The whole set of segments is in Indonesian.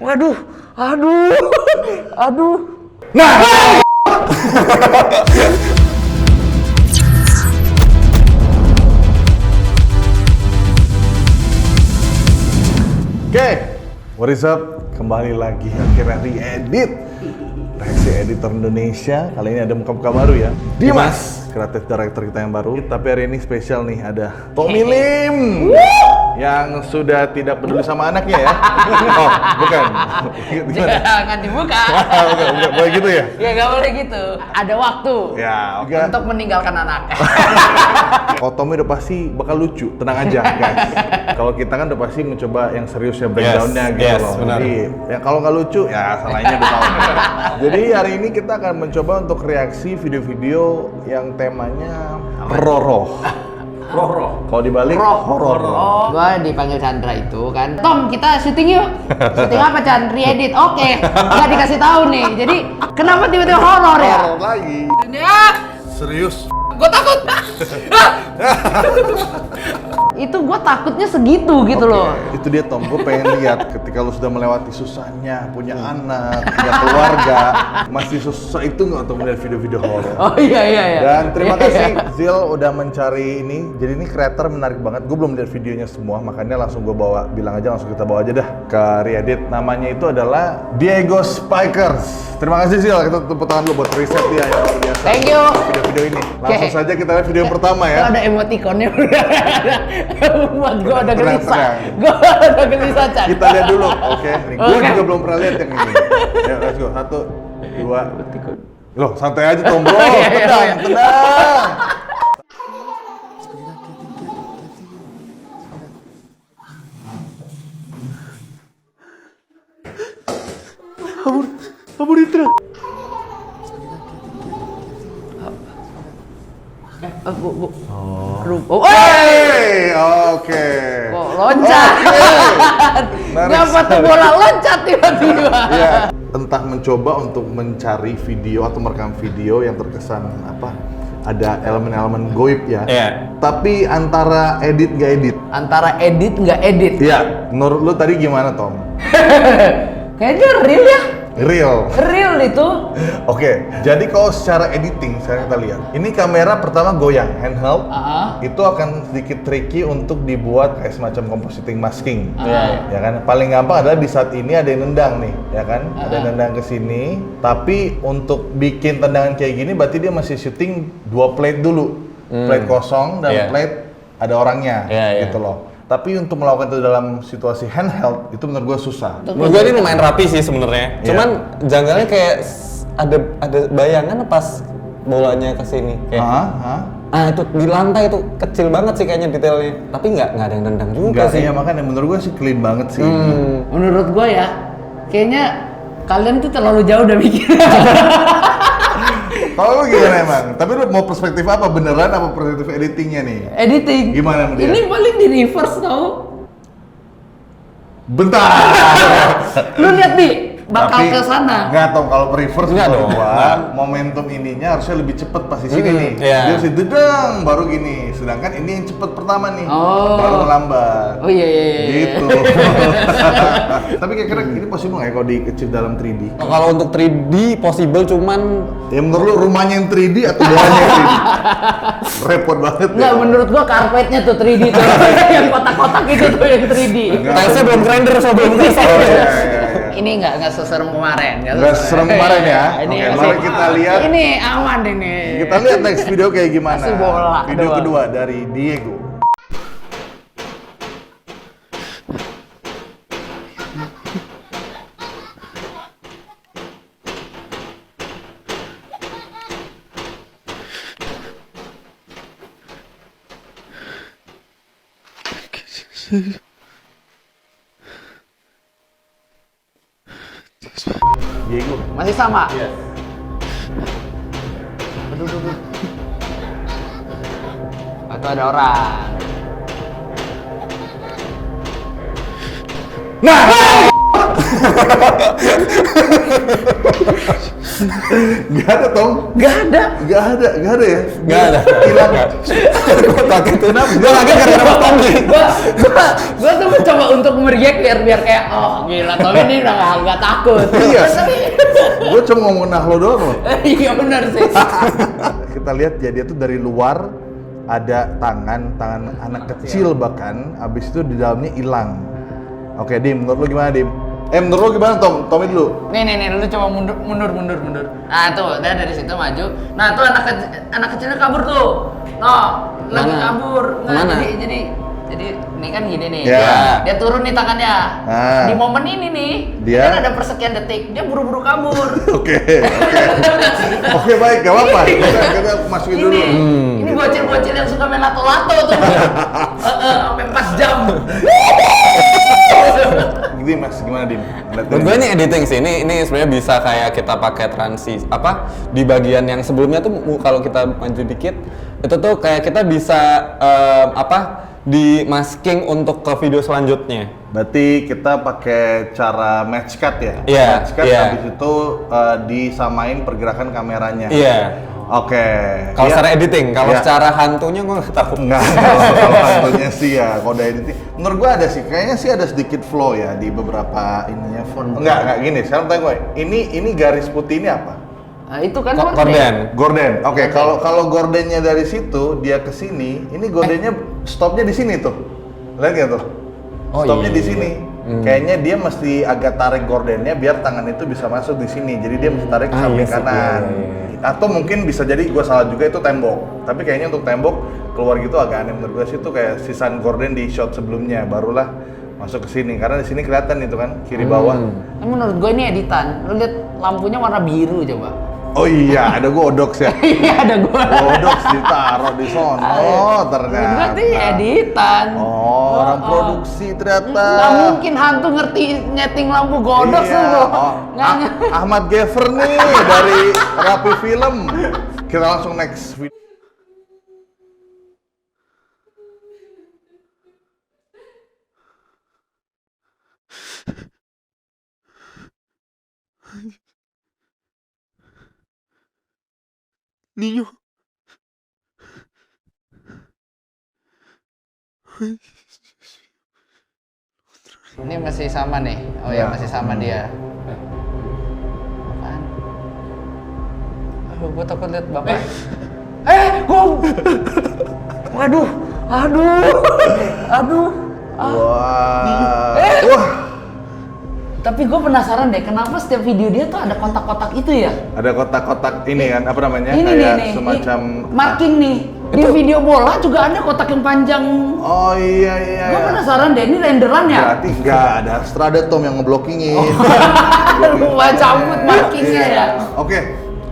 Waduh, aduh. Nah. Oke, what is up? Kembali lagi akhirnya Reedit. Reaksi editor Indonesia. Kali ini ada muka-muka baru ya. Dimas, kreatif director kita yang baru. Tapi hari ini spesial nih, ada Tommy Lim yang sudah tidak peduli sama anaknya ya. Oh, bukan. Jangan dibuka. Bukan boleh gitu ya? Ya nggak boleh gitu. Ada waktu Ya, oke. untuk meninggalkan anak. Kalau Tommy udah pasti bakal lucu, tenang aja guys. Kalau kita kan udah pasti mencoba yang serius ya breakdown-nya gitu loh. Benar. Jadi ya kalau nggak lucu ya salahnya udah tahu. Jadi hari ini kita akan mencoba untuk reaksi video-video yang temanya roroh. Kalau dibalik horor. Gua dipanggil Chandra itu kan. Tom, kita syuting yuk. Syuting apa, Chan? Reedit. Oke. Nggak dikasih tahu nih. Jadi kenapa tiba-tiba horor ya? Horor lagi. Serius. Gue takut. Itu gue takutnya segitu gitu loh. Itu dia Tom, gue pengen lihat ketika lu sudah melewati susahnya, punya anak, punya keluarga, masih susah itu nggak untuk melihat video-video horor. Oh iya. Dan terima kasih Zil udah mencari ini. Jadi ini kreator menarik banget. Gue belum lihat videonya semua, makanya langsung gue bilang aja langsung kita bawa aja dah ke Reedit. Namanya itu adalah Diego Spikers. Terima kasih Zil, kita tepuk tangan dulu buat riset dia yang luar biasa. Thank you. Video-video ini. Langsung saja kita lihat video yang pertama ya. Ada emoticonnya udah. Buat gue ada Tenang. gelisah. Gue ada gelisah, Chan. Kita lihat dulu, oke? Gue juga belum pernah lihat yang ini. Ya, let's go. 1, 2. Loh, santai aja Tom bro. Tenang. Kabur itu. Bu. Hey, oke. Kok loncat? Ngapa tuh bola loncat tiba-tiba? Iya. Entah mencoba untuk mencari video atau merekam video yang terkesan ada elemen-elemen goib ya. Iya. Tapi antara edit nggak edit. Antara edit nggak edit. Iya. Menurut lu tadi gimana Tom? Kayaknya real ya. Real itu. Oke, jadi kalau secara editing sekarang kita lihat, ini kamera pertama goyang, handheld, itu akan sedikit tricky untuk dibuat kayak semacam compositing masking, ya kan? Paling gampang adalah di saat ini ada yang nendang nih, ya kan? Ada yang nendang ke sini, tapi untuk bikin tendangan kayak gini, berarti dia masih syuting 2 plate dulu, plate kosong dan plate ada orangnya, gitu loh. Tapi untuk melakukan itu dalam situasi handheld itu menurut gue susah. Menurut gue ini lumayan rapi sih sebenarnya. Cuman janggalnya kayak ada bayangan pas bolanya ke sini kayak. Ah itu di lantai itu kecil banget sih kayaknya detailnya. Tapi nggak ada yang nendang juga sih. Iya makanya menurut gue sih clean banget sih. Menurut gue ya, kayaknya kalian tuh terlalu jauh udah mikir. Kalau lu gimana emang? Tapi lu mau perspektif apa? Beneran apa perspektif editingnya nih? Editing. Gimana dia? Ini paling di reverse tau. Bentar. Lu lihat nih, bakal ke sana. Nggak tau kalau reverse Nggak dong. momentum ininya harusnya lebih cepet pas di sini nih. Iya. Dia harus dedang baru gini. Sedangkan ini yang cepet pertama nih. Oh. Baru melambat. Oh iya. Gitu. Tapi kira-kira ini possible nggak ya kalau dikecil dalam 3D? Kalau untuk 3D possible cuman Ya menurut lu rumahnya yang 3D atau bolanya yang 3D? Repot banget ya. Nggak, menurut gua karpetnya tuh 3D tuh. Yang kotak-kotak itu tuh yang 3D. tilesnya belum grinder so belum selesai. Oh, iya. Ini nggak seserem kemarin. Nggak seserem kemarin ya? Ini Oke, masih- mari kita lihat. Ini aman ini. Kita lihat next video kayak gimana. Masih bola Video doang. kedua dari Diego. Diego. Masih sama. Aduh. Atau ada orang. Nah. Gak ada, Tom. Gak ada. Gak ada ya? Nggak ada. Hilang. Gue kaget tuh. Gue kaget karena Mas Tommy. Gua tuh mencoba untuk meriak biar kayak oh gila Tommy ini udah nggak takut. Iya. Tapi Gue cuma ngomong nah lo doang loh. iya benar sih. Kita lihat ya, dia tuh dari luar ada tangan anak kecil bahkan, abis itu di dalamnya hilang. Oke, Dim, menurut lu gimana, Dim? Menurut lu gimana, Tom? Tommy dulu. Nih, lu coba mundur. Nah, tuh, dari situ maju. Nah, tuh anak kecilnya kabur tuh. Nah, lagi kabur. Nah, Mana? Jadi ini kan gini nih. Ya. Dia turun nih tangannya. Nah. Di momen ini nih, Dia? kan ada persekian detik, dia buru-buru kabur. Oke. Oke, baik, gak apa-apa. Kita masukin dulu. Ini bocil-bocil yang suka main lato-lato tuh. Sampai 4 jam. Dim, Mas, gimana, Dim? Menurut gue ini editing sih, ini sebenarnya bisa kayak kita pakai transisi di bagian yang sebelumnya tuh kalau kita maju dikit itu tuh kayak kita bisa di masking untuk ke video selanjutnya. Berarti kita pakai cara match cut ya? Iya, Match cut iya. habis itu disamain pergerakan kameranya. Iya. Oke. Kalau Iya. secara editing, kalau Iya. secara hantunya gue nggak tahu. Enggak, kalau hantunya sih ya, kalau dari editing menurut gua ada sih, kayaknya sih ada sedikit flow ya di beberapa ininya. Enggak gini, sekarang tanya gue, ini garis putih ini apa? Nah, itu kan Gordon. Oke, kalau gordennya dari situ dia ke sini, ini gordennya stopnya di sini tuh. Lihat nggak tuh? Oh, Stopnya iya. di sini. Kayaknya dia mesti agak tarik gordennya biar tangan itu bisa masuk di sini. Jadi dia mesti tarik ke samping iya sih, kanan. iya. Atau mungkin bisa jadi gua salah juga itu tembok. Tapi kayaknya untuk tembok keluar gitu agak aneh menurut gua sih, itu kayak sisaan gorden di shot sebelumnya barulah masuk ke sini. Karena di sini kelihatan itu kan kiri bawah. Menurut gue ini editan. Lu lihat lampunya warna biru coba. Oh iya, ada godox ya. Iya ada gua. Godox ditaruh di sono. Oh, ternyata. Berarti editan. Oh, orang produksi ternyata. Nggak mungkin hantu ngerti nyeting lampu godok Iya. tuh. Oh, Nggak. Ahmad Gever nih dari Rapi Film. Kita langsung next video. Niño. Ini masih sama nih. Oh ya, masih sama dia. Apaan? Gua takut lihat bapak. Waduh. Wah. Wah. Tapi gue penasaran deh, kenapa setiap video dia tuh ada kotak-kotak itu ya? Ada kotak-kotak ini kan, apa namanya? Ini kayak nih, semacam marking nih. Di video bola juga ada kotak yang panjang. Oh iya. Gue penasaran deh, ini renderan ya? Berarti nggak ada strada Tom yang ngeblockingin. Gua cabut markingnya ya. Oke.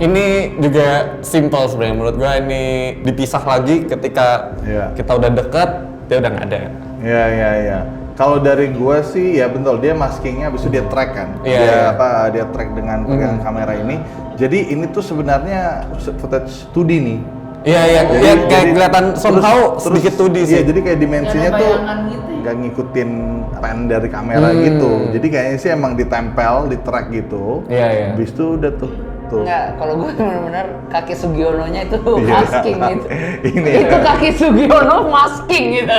Ini juga simple sebenarnya menurut gue, ini dipisah lagi ketika Iya. kita udah deket, dia udah nggak ada. Iya. Kalau dari gua sih ya betul, dia maskingnya habis itu dia track kan. Iya. Dia track dengan pegangan kamera ini. Jadi ini tuh sebenarnya footage 2D nih. Iya, kayak kelihatan somehow sedikit 2D sih. Iya, jadi kayak dimensinya Kayak ada tuh bayangan gitu ya. nggak ngikutin pan dari kamera gitu. Jadi kayaknya sih emang ditempel, di track gitu. Iya. Habis itu udah tuh. Enggak, kalau gue benar-benar kaki Sugiono-nya itu Iya. masking gitu. Ini Itu ya. kaki Sugiono masking gitu.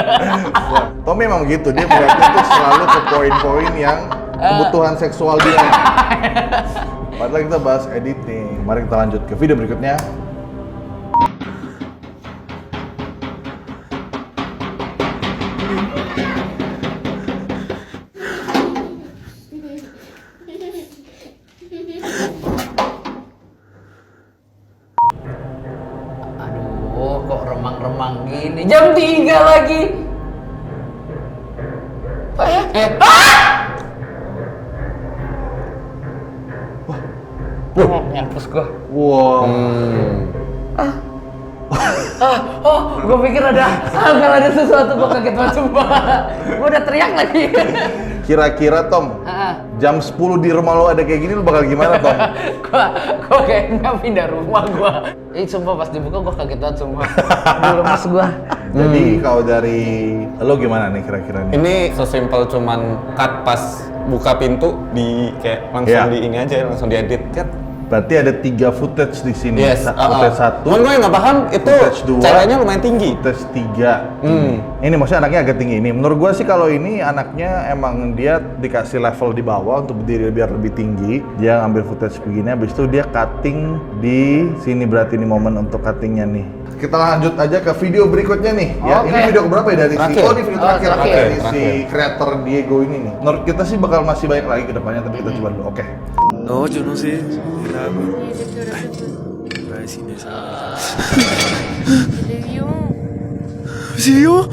Tommy emang gitu, dia berarti tuh selalu ke poin-poin yang kebutuhan seksual dia. Padahal kita bahas editing. Mari kita lanjut ke video berikutnya. Aduh, kok remang-remang gini. Jam 3 lagi. Wah, nyapus gua. Wow. Gue pikir akan ada sesuatu, gue kaget banget sumpah. Gue udah teriak lagi. Kira-kira Tom, jam 10 di rumah lo ada kayak gini lo bakal gimana Tom? Gue kayaknya pindah rumah gue. Sumpah pas dibuka gue kaget banget sumpah. Aduh, lemas gue. Jadi kalau dari lo gimana nih kira-kira nih? Ini sesimpel cuman cut pas buka pintu di kayak langsung Iya. di ini aja, langsung diedit. Cut. Berarti ada 3 footage di sini. Yes. Footage 1. Cuman gue yang nggak paham itu footage 2, ceweknya lumayan tinggi. Footage 3. Ini maksudnya anaknya agak tinggi ini. Menurut gue sih kalau ini anaknya emang dia dikasih level di bawah untuk berdiri biar lebih tinggi. Dia ngambil footage begini, habis itu dia cutting di sini, berarti ini momen untuk cuttingnya nih. Kita lanjut aja ke video berikutnya nih. Ya, ini video keberapa ya dari si? Oh, ini video terakhir dari si kreator Diego ini nih. Menurut kita sih bakal masih banyak lagi ke depannya, tapi kita coba dulu. Oke. No, yo no sé nada. Iba a decir eso. Le vio. ¿Sí vio?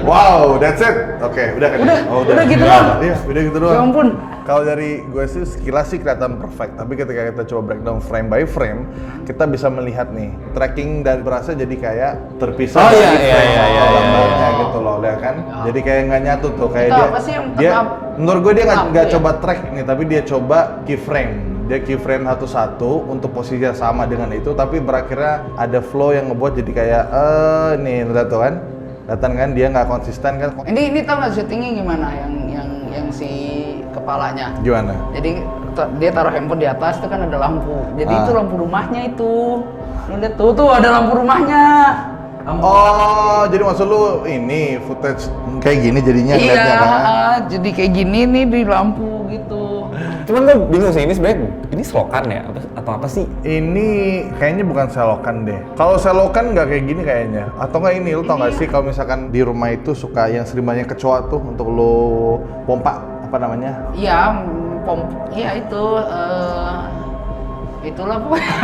Wow, that's it. Oke, udah kan? Udah gitu doang? Iya, udah gitu doang. Ya ampun. Kalau dari gue sih sekilas sih kelihatan perfect, tapi ketika kita coba breakdown frame by frame, kita bisa melihat nih tracking dari berasa jadi kayak terpisah. Oh, iya, dari iya, frame iya, iya, gambarnya iya. gitu loh, lihat kan? Jadi kayak nggak nyatu tuh, kayak Itu dia. apa sih yang Dia, tetap menurut gue dia nggak lampu ya? coba track ini, tapi dia coba keyframe. Dia keyframe satu-satu untuk posisinya sama dengan itu, tapi berakhirnya ada flow yang ngebuat jadi kayak nih lihat tuh kan? Datang kan dia nggak konsisten kan? Ini tau nggak syutingnya gimana yang si kepalanya? Gimana? Jadi dia taruh handphone di atas itu kan ada lampu. Jadi itu lampu rumahnya itu. Lu lihat tuh ada lampu rumahnya. Oh, jadi maksud lu ini footage kayak gini jadinya Iya, ngeliatnya kan? jadi kayak gini nih di lampu gitu. Cuman gue bingung sih, ini sebenarnya ini selokan ya atau apa sih? Ini kayaknya bukan selokan deh. Kalau selokan nggak kayak gini kayaknya. Atau nggak ini, lu tau nggak sih kalau misalkan di rumah itu suka yang sering banyak kecoa tuh untuk lu pompa apa namanya? Iya, iya itu itulah pokoknya.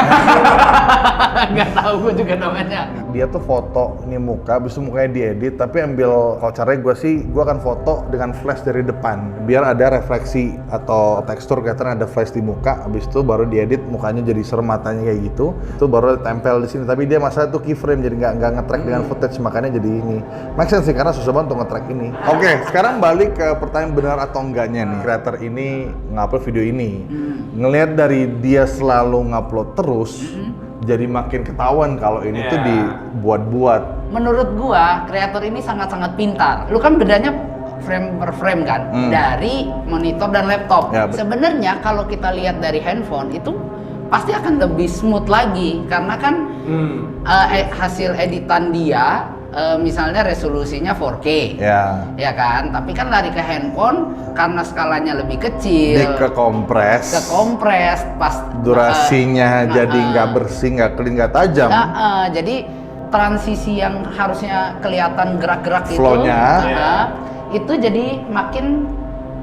Nggak tahu gue juga namanya. Dia tuh foto ini muka, habis itu mukanya diedit, tapi ambil, kalau caranya gue sih, gue akan foto dengan flash dari depan, biar ada refleksi atau tekstur kelihatan ada flash di muka, habis itu baru diedit mukanya jadi serem matanya kayak gitu, itu baru tempel di sini. Tapi dia masalah tuh keyframe, jadi nggak nge-track dengan footage, makanya jadi ini. Make sense sih, karena susah banget untuk nge-track ini. Oke, sekarang balik ke pertanyaan benar atau enggaknya nih. Creator ini ngupload video ini, ngelihat dari dia selalu ngupload terus, jadi makin ketahuan kalau ini tuh dibuat-buat. Menurut gua, kreator ini sangat-sangat pintar. Lu kan bedanya frame per frame kan, dari monitor dan laptop. Ya, sebenarnya kalau kita lihat dari handphone itu pasti akan lebih smooth lagi, karena kan hasil editan dia misalnya resolusinya 4K, ya kan. Tapi kan lari ke handphone karena skalanya lebih kecil, Kekompres, pas durasinya jadi nggak bersih, nggak clean, nggak tajam. Jadi transisi yang harusnya kelihatan gerak-gerak Flow-nya, itu jadi makin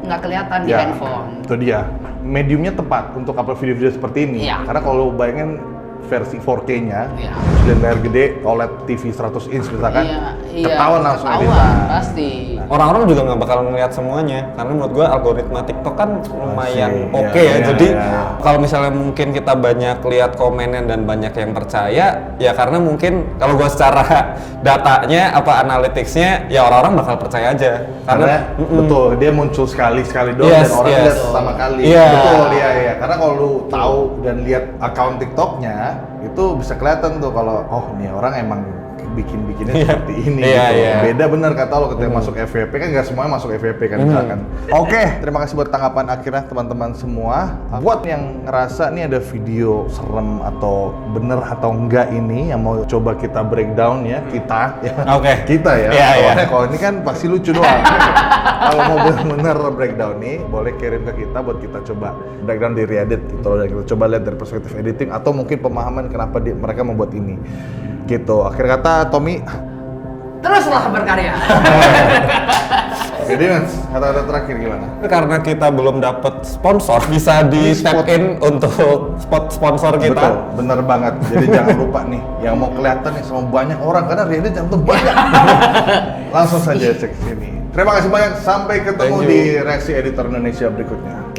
nggak kelihatan di handphone. Itu dia, mediumnya tepat untuk upload video-video seperti ini. Iya. Karena kalau lu bayangin versi 4K-nya, Iya. dan layar gede, OLED TV 100 inch misalkan, ketahuan langsung editan. Pasti. Orang-orang juga nggak bakal ngeliat semuanya, karena menurut gue algoritma TikTok kan lumayan Masih, oke iya, ya. iya, Jadi iya. kalau misalnya mungkin kita banyak lihat komennya dan banyak yang percaya, ya karena mungkin kalau gue secara datanya apa analyticsnya, ya orang-orang bakal percaya aja. Karena betul, dia muncul sekali doang, Yes, dan orang yes. lihat pertama kali. Iya. Betul, iya. Karena kalau lu tahu dan lihat account TikToknya, itu bisa kelihatan tuh kalau nih orang emang bikinnya seperti ini gitu. Beda bener kata lo ketika masuk FVP, kan nggak semuanya masuk FVP kan misalkan. Oke, terima kasih buat tanggapan akhirnya teman-teman semua. Buat yang ngerasa nih ada video serem atau bener atau enggak ini yang mau coba kita breakdown ya, kita ya. Kita ya. Soalnya kalau ini kan pasti lucu doang. Kalau mau bener-bener breakdown nih, boleh kirim ke kita buat kita coba breakdown di Reddit gitu loh, dan kita coba lihat dari perspektif editing atau mungkin pemahaman kenapa mereka membuat ini. Gitu. Akhir kata Tommy, Teruslah berkarya. jadi Mas, kata-kata terakhir gimana? Karena kita belum dapat sponsor, bisa di tap in untuk sponsor kita. Betul, bener banget. Jadi jangan lupa nih, yang mau kelihatan nih sama banyak orang, karena Reddit yang tuh banyak. Langsung saja cek sini. Terima kasih banyak, sampai ketemu Thank you. di Reaksi Editor Indonesia berikutnya.